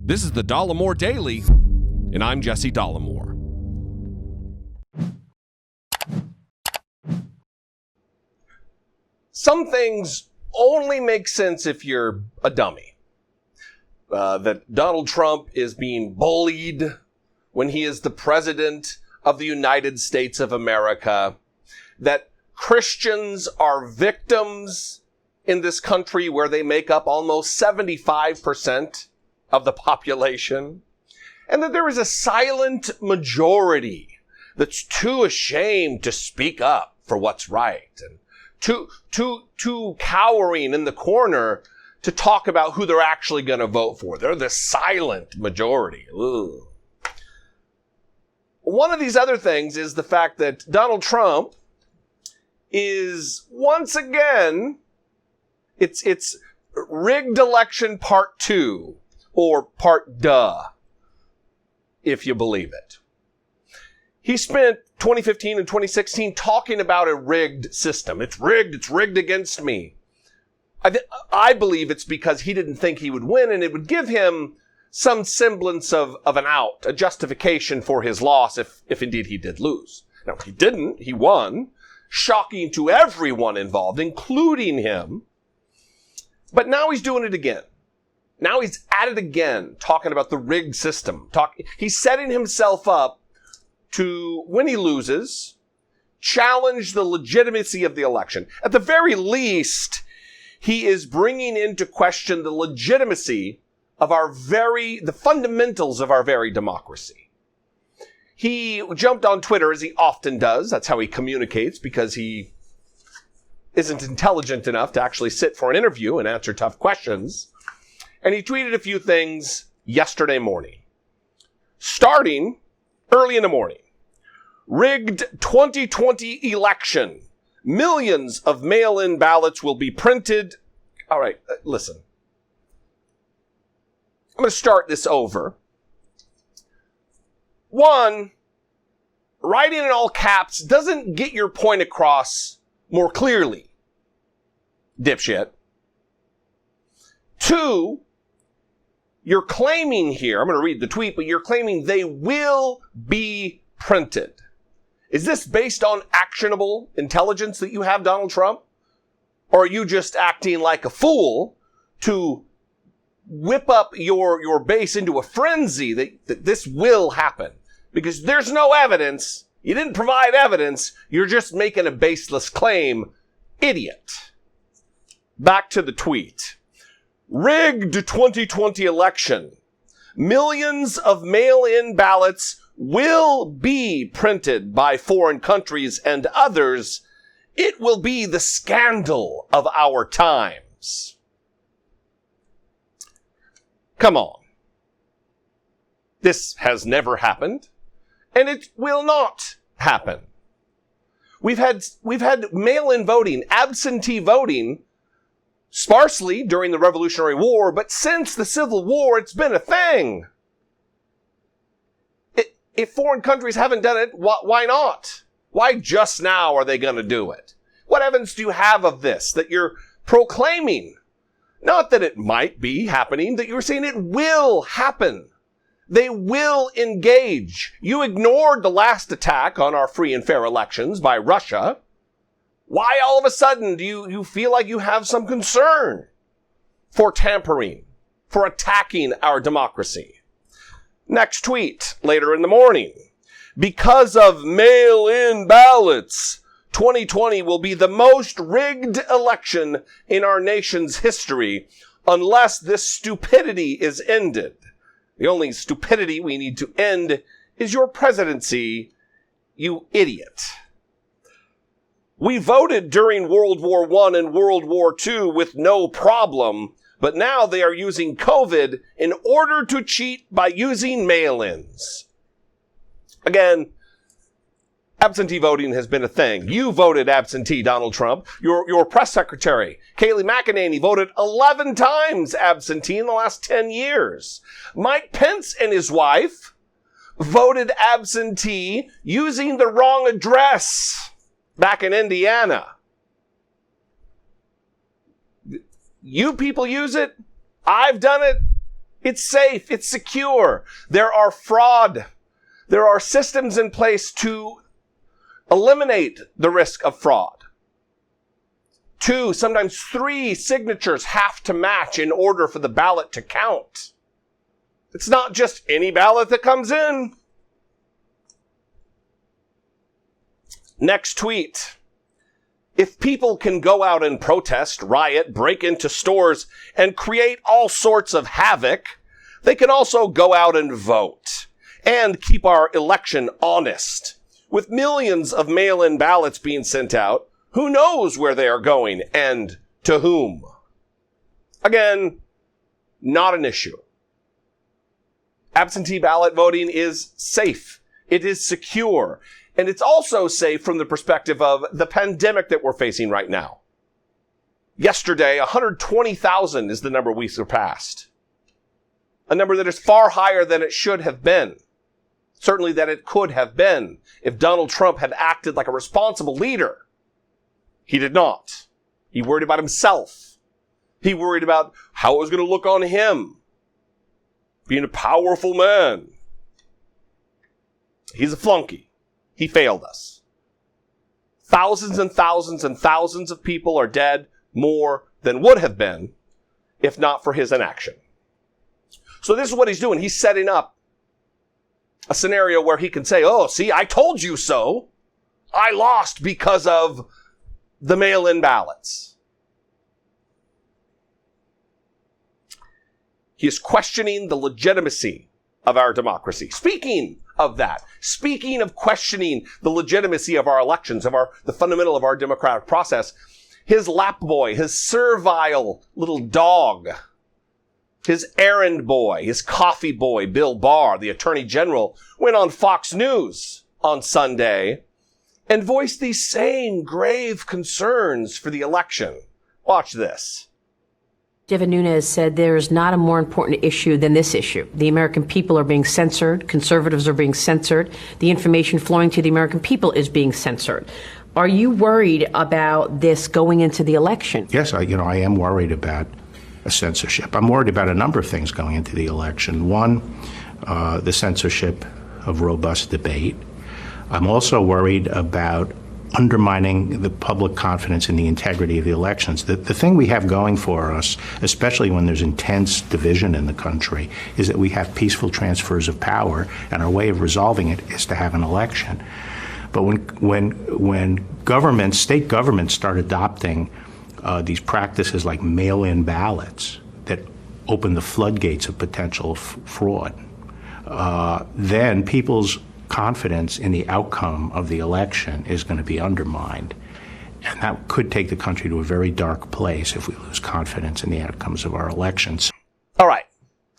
This is the Dollemore Daily, and I'm Jesse Dollemore. Some things only make sense if you're a dummy. That Donald Trump is being bullied when he is the president of the United States of America. That Christians are victims in this country where they make up almost 75% of the population. And that there is a silent majority that's too ashamed to speak up for what's right and too cowering in the corner to talk about who they're actually going to vote for. They're the silent majority. Ooh. One of these other things is the fact that Donald Trump is once again, it's rigged election part 2 or part duh, if you believe it. He spent 2015 and 2016 talking about a rigged system. It's rigged against me. I believe it's because he didn't think he would win, and it would give him some semblance of an out, a justification for his loss if indeed he did lose. Now, he didn't. He won. Shocking to everyone involved, including him. But now he's doing it again. Now he's at it again, talking about the rigged system. He's setting himself up to, when he loses, challenge the legitimacy of the election. At the very least, he is bringing into question the legitimacy of the fundamentals of our very democracy. He jumped on Twitter, as he often does. That's how he communicates, because he isn't intelligent enough to actually sit for an interview and answer tough questions. And he tweeted a few things yesterday morning. Starting early in the morning. Rigged 2020 election. Millions of mail-in ballots will be printed. All right, listen. I'm going to start this over. One, writing in all caps doesn't get your point across more clearly, dipshit. Two, you're claiming here, I'm going to read the tweet, but you're claiming they will be printed. Is this based on actionable intelligence that you have, Donald Trump? Or are you just acting like a fool to whip up your base into a frenzy that this will happen? Because there's no evidence. You didn't provide evidence. You're just making a baseless claim. Idiot. Back to the tweet. Rigged 2020 election. Millions of mail-in ballots will be printed by foreign countries and others. It will be the scandal of our times. Come on. This has never happened, and it will not happen. We've had mail-in voting, absentee voting, sparsely during the Revolutionary War, but since the Civil War, it's been a thing. If foreign countries haven't done it, why not? Why just now are they going to do it? What evidence do you have of this that you're proclaiming? Not that it might be happening, that you're saying it will happen. They will engage. You ignored the last attack on our free and fair elections by Russia. Why all of a sudden do you feel like you have some concern for tampering, for attacking our democracy? Next tweet, later in the morning. Because of mail-in ballots, 2020 will be the most rigged election in our nation's history unless this stupidity is ended. The only stupidity we need to end is your presidency, you idiot. We voted during World War I and World War II with no problem, but now they are using COVID in order to cheat by using mail-ins. Again, absentee voting has been a thing. You voted absentee, Donald Trump. Your press secretary, Kayleigh McEnany, voted 11 times absentee in the last 10 years. Mike Pence and his wife voted absentee using the wrong address back in Indiana. You people use it. I've done it. It's safe. It's secure. There are fraud. There are systems in place to eliminate the risk of fraud. 2, sometimes 3 signatures have to match in order for the ballot to count. It's not just any ballot that comes in. Next tweet. If people can go out and protest, riot, break into stores, and create all sorts of havoc, they can also go out and vote and keep our election honest. With millions of mail-in ballots being sent out, who knows where they are going and to whom? Again, not an issue. Absentee ballot voting is safe. It is secure. And it's also safe from the perspective of the pandemic that we're facing right now. Yesterday, 120,000 is the number we surpassed. A number that is far higher than it should have been. Certainly that it could have been if Donald Trump had acted like a responsible leader. He did not. He worried about himself. He worried about how it was going to look on him. Being a powerful man. He's a flunky. He failed us. Thousands and thousands and thousands of people are dead, more than would have been if not for his inaction. So this is what he's doing. He's setting up a scenario where he can say, oh, see, I told you so. I lost because of the mail-in ballots. He is questioning the legitimacy of our democracy. Speaking of that, speaking of questioning the legitimacy of our elections, of the fundamental of our democratic process, his lap boy, his servile little dog, his errand boy, his coffee boy, Bill Barr, the Attorney General, went on Fox News on Sunday and voiced these same grave concerns for the election. Watch this. Devin Nunes said there is not a more important issue than this issue. The American people are being censored. Conservatives are being censored. The information flowing to the American people is being censored. Are you worried about this going into the election? Yes, I am worried about a censorship. I'm worried about a number of things going into the election. One, the censorship of robust debate. I'm also worried about undermining the public confidence in the integrity of the elections. The thing we have going for us, especially when there's intense division in the country, is that we have peaceful transfers of power, and our way of resolving it is to have an election. But when governments, state governments, start adopting these practices like mail-in ballots that open the floodgates of potential fraud, then people's confidence in the outcome of the election is going to be undermined. And that could take the country to a very dark place if we lose confidence in the outcomes of our elections. All right,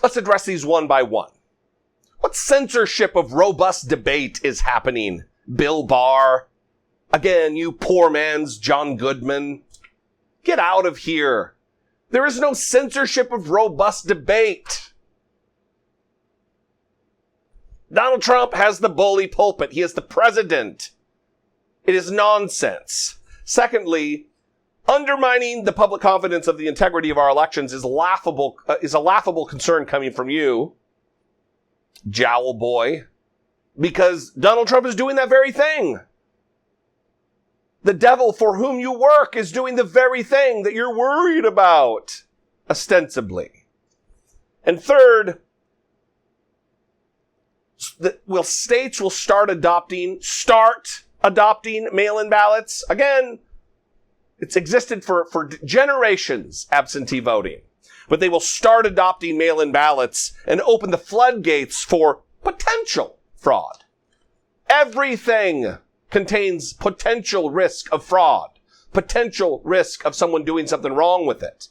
let's address these one by one. What censorship of robust debate is happening, Bill Barr? Again, you poor man's John Goodman. Get out of here. There is no censorship of robust debate. Donald Trump has the bully pulpit. He is the president. It is nonsense. Secondly, undermining the public confidence of the integrity of our elections is a laughable concern coming from you, Jowl Boy, because Donald Trump is doing that very thing. The devil for whom you work is doing the very thing that you're worried about, ostensibly. And third, states will start adopting mail-in ballots. Again, it's existed for generations, absentee voting. But they will start adopting mail-in ballots and open the floodgates for potential fraud. Everything contains potential risk of fraud, potential risk of someone doing something wrong with it.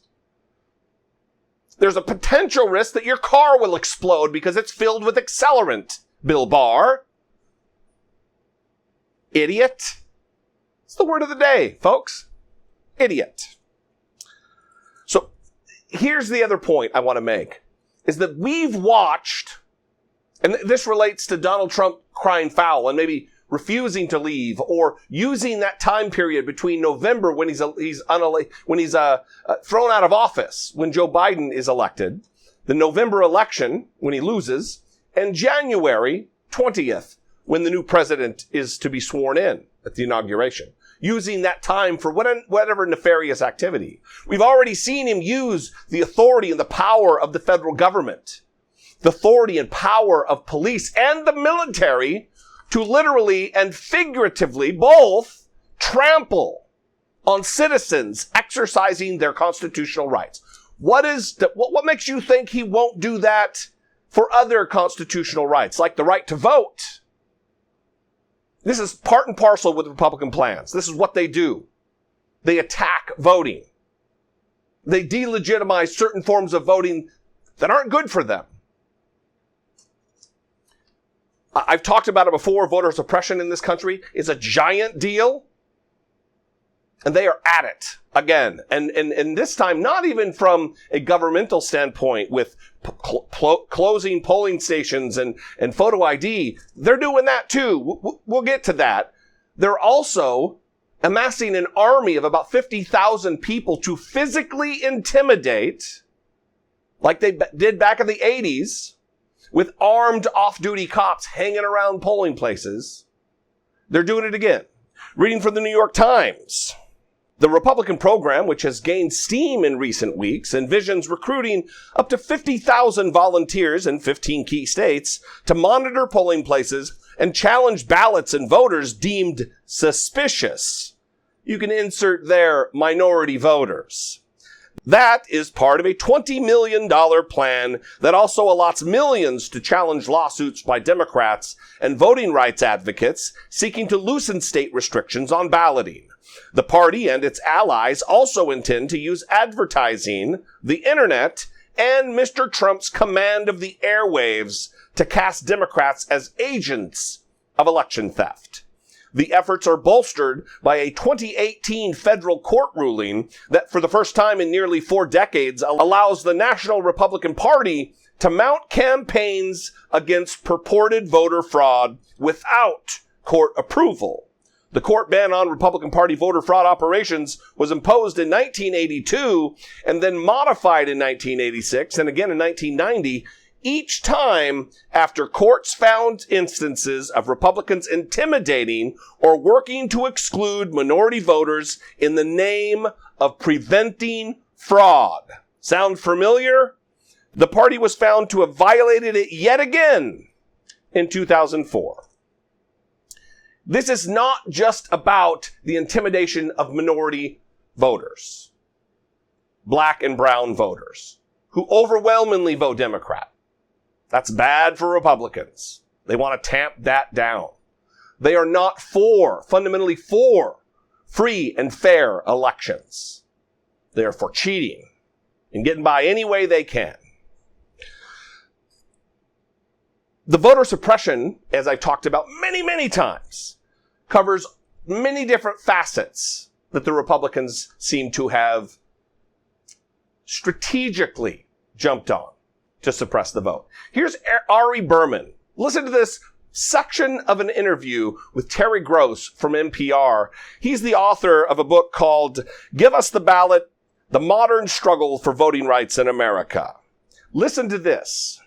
There's a potential risk that your car will explode because it's filled with accelerant, Bill Barr. Idiot. It's the word of the day, folks. Idiot. So here's the other point I want to make, is that we've watched, and this relates to Donald Trump crying foul and maybe refusing to leave or using that time period between November when he's thrown out of office, when Joe Biden is elected, the November election, when he loses, and January 20th, when the new president is to be sworn in at the inauguration, using that time for whatever nefarious activity. We've already seen him use the authority and the power of the federal government, the authority and power of police and the military to literally and figuratively both trample on citizens exercising their constitutional rights. What makes you think he won't do that for other constitutional rights, like the right to vote? This is part and parcel with Republican plans. This is what they do. They attack voting. They delegitimize certain forms of voting that aren't good for them. I've talked about it before. Voter suppression in this country is a giant deal. And they are at it again. And this time, not even from a governmental standpoint with closing polling stations and photo ID. They're doing that too. We'll get to that. They're also amassing an army of about 50,000 people to physically intimidate, like they did back in the 80s, with armed off-duty cops hanging around polling places. They're doing it again. Reading from the New York Times. The Republican program, which has gained steam in recent weeks, envisions recruiting up to 50,000 volunteers in 15 key states to monitor polling places and challenge ballots and voters deemed suspicious. You can insert there minority voters. That is part of a $20 million plan that also allots millions to challenge lawsuits by Democrats and voting rights advocates seeking to loosen state restrictions on balloting. The party and its allies also intend to use advertising, the internet, and Mr. Trump's command of the airwaves to cast Democrats as agents of election theft. The efforts are bolstered by a 2018 federal court ruling that, for the first time in nearly 4 decades, allows the National Republican Party to mount campaigns against purported voter fraud without court approval. The court ban on Republican Party voter fraud operations was imposed in 1982 and then modified in 1986 and again in 1990, each time after courts found instances of Republicans intimidating or working to exclude minority voters in the name of preventing fraud. Sound familiar? The party was found to have violated it yet again in 2004. This is not just about the intimidation of minority voters, black and brown voters, who overwhelmingly vote Democrat. That's bad for Republicans. They want to tamp that down. They are not fundamentally for free and fair elections. They are for cheating and getting by any way they can. The voter suppression, as I've talked about many, many times, covers many different facets that the Republicans seem to have strategically jumped on to suppress the vote. Here's Ari Berman. Listen to this section of an interview with Terry Gross from NPR. He's the author of a book called Give Us the Ballot, The Modern Struggle for Voting Rights in America. Listen to this.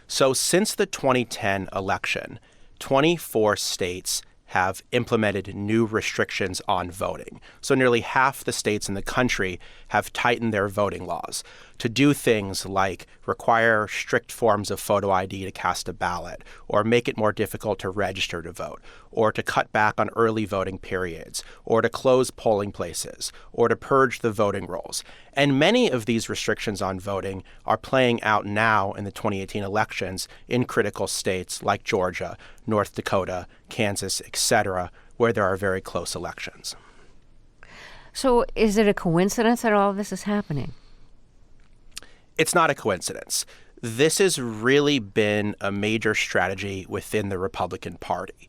So since the 2010 election, 24 states have implemented new restrictions on voting. So nearly half the states in the country have tightened their voting laws to do things like require strict forms of photo ID to cast a ballot, or make it more difficult to register to vote, or to cut back on early voting periods, or to close polling places, or to purge the voting rolls. And many of these restrictions on voting are playing out now in the 2018 elections in critical states like Georgia, North Dakota, Kansas, etc., where there are very close elections. So is it a coincidence that all of this is happening? It's not a coincidence. This has really been a major strategy within the Republican Party.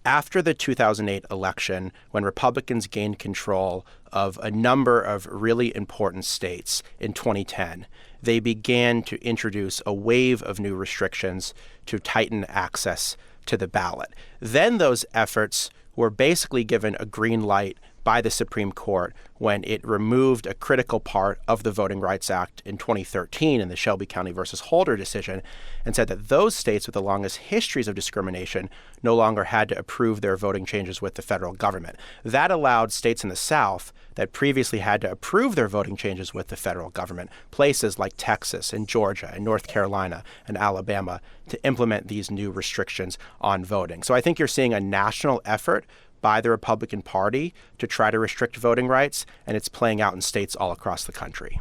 After the 2008 election, when Republicans gained control of a number of really important states in 2010, they began to introduce a wave of new restrictions to tighten access to the ballot. Then those efforts were basically given a green light by the Supreme Court when it removed a critical part of the Voting Rights Act in 2013 in the Shelby County versus Holder decision, and said that those states with the longest histories of discrimination no longer had to approve their voting changes with the federal government. That allowed states in the South that previously had to approve their voting changes with the federal government, places like Texas and Georgia and North Carolina and Alabama, to implement these new restrictions on voting. So I think you're seeing a national effort by the Republican Party to try to restrict voting rights, and it's playing out in states all across the country.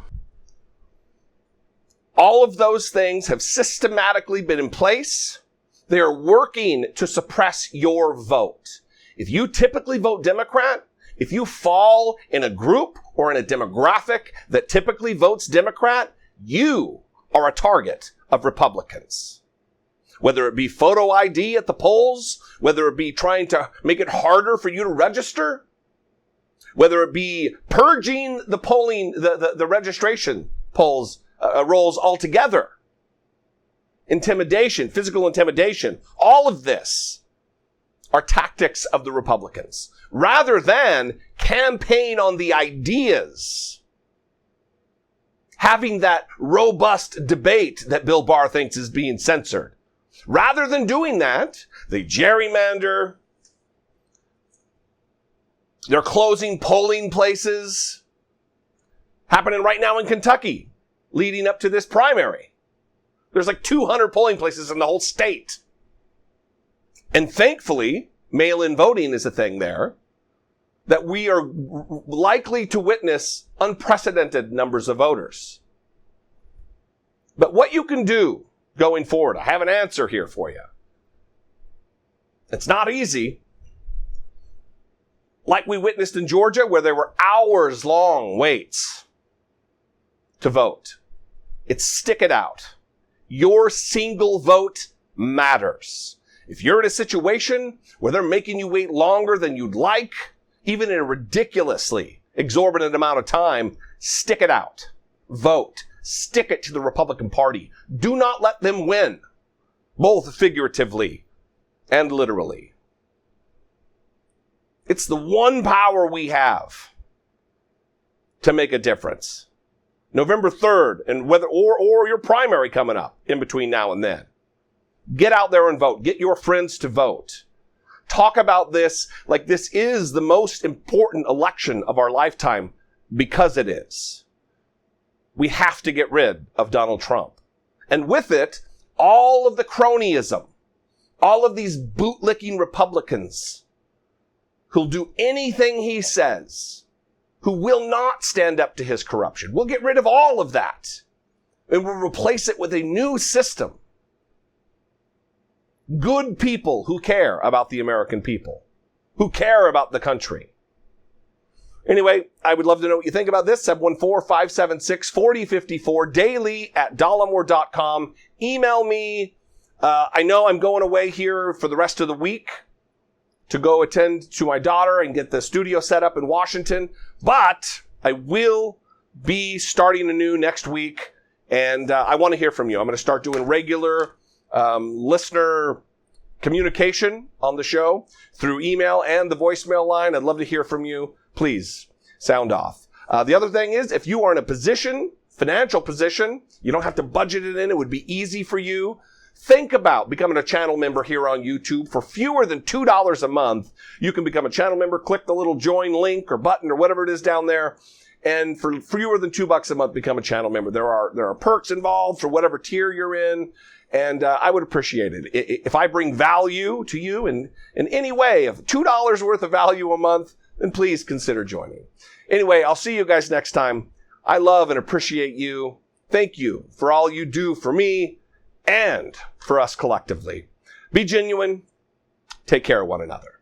All of those things have systematically been in place. They are working to suppress your vote. If you typically vote Democrat, if you fall in a group or in a demographic that typically votes Democrat, you are a target of Republicans. Whether it be photo ID at the polls, whether it be trying to make it harder for you to register, whether it be purging the polling, the registration polls, rolls altogether, intimidation, physical intimidation, all of this are tactics of the Republicans. Rather than campaign on the ideas, having that robust debate that Bill Barr thinks is being censored. Rather than doing that, they gerrymander. They're closing polling places. Happening right now in Kentucky, leading up to this primary. There's like 200 polling places in the whole state. And thankfully, mail-in voting is a thing there, that we are likely to witness unprecedented numbers of voters. But what you can do going forward, I have an answer here for you. It's not easy. Like we witnessed in Georgia, where there were hours-long waits to vote. It's stick it out. Your single vote matters. If you're in a situation where they're making you wait longer than you'd like, even in a ridiculously exorbitant amount of time, stick it out. Vote. Stick it to the Republican Party. Do not let them win, both figuratively and literally. It's the one power we have to make a difference. November 3rd, and whether or your primary coming up in between now and then. Get out there and vote. Get your friends to vote. Talk about this like this is the most important election of our lifetime, because it is. We have to get rid of Donald Trump. And with it, all of the cronyism, all of these bootlicking Republicans who'll do anything he says, who will not stand up to his corruption. We'll get rid of all of that, and we'll replace it with a new system. Good people who care about the American people, who care about the country. Anyway, I would love to know what you think about this. 714-576-4054, daily at Dollemore.com. Email me. I know I'm going away here for the rest of the week to go attend to my daughter and get the studio set up in Washington. But I will be starting anew next week, and I want to hear from you. I'm going to start doing regular listener communication on the show through email and the voicemail line. I'd love to hear from you. Please sound off. The other thing is, if you are in a position, financial position, you don't have to budget it in. It would be easy for you. Think about becoming a channel member here on YouTube. For fewer than $2 a month, you can become a channel member. Click the little join link or button or whatever it is down there. And for fewer than $2 a month, become a channel member. There are perks involved for whatever tier you're in. And I would appreciate it. If I bring value to you in any way, of $2 worth of value a month, then please consider joining. Anyway, I'll see you guys next time. I love and appreciate you. Thank you for all you do for me and for us collectively. Be genuine. Take care of one another.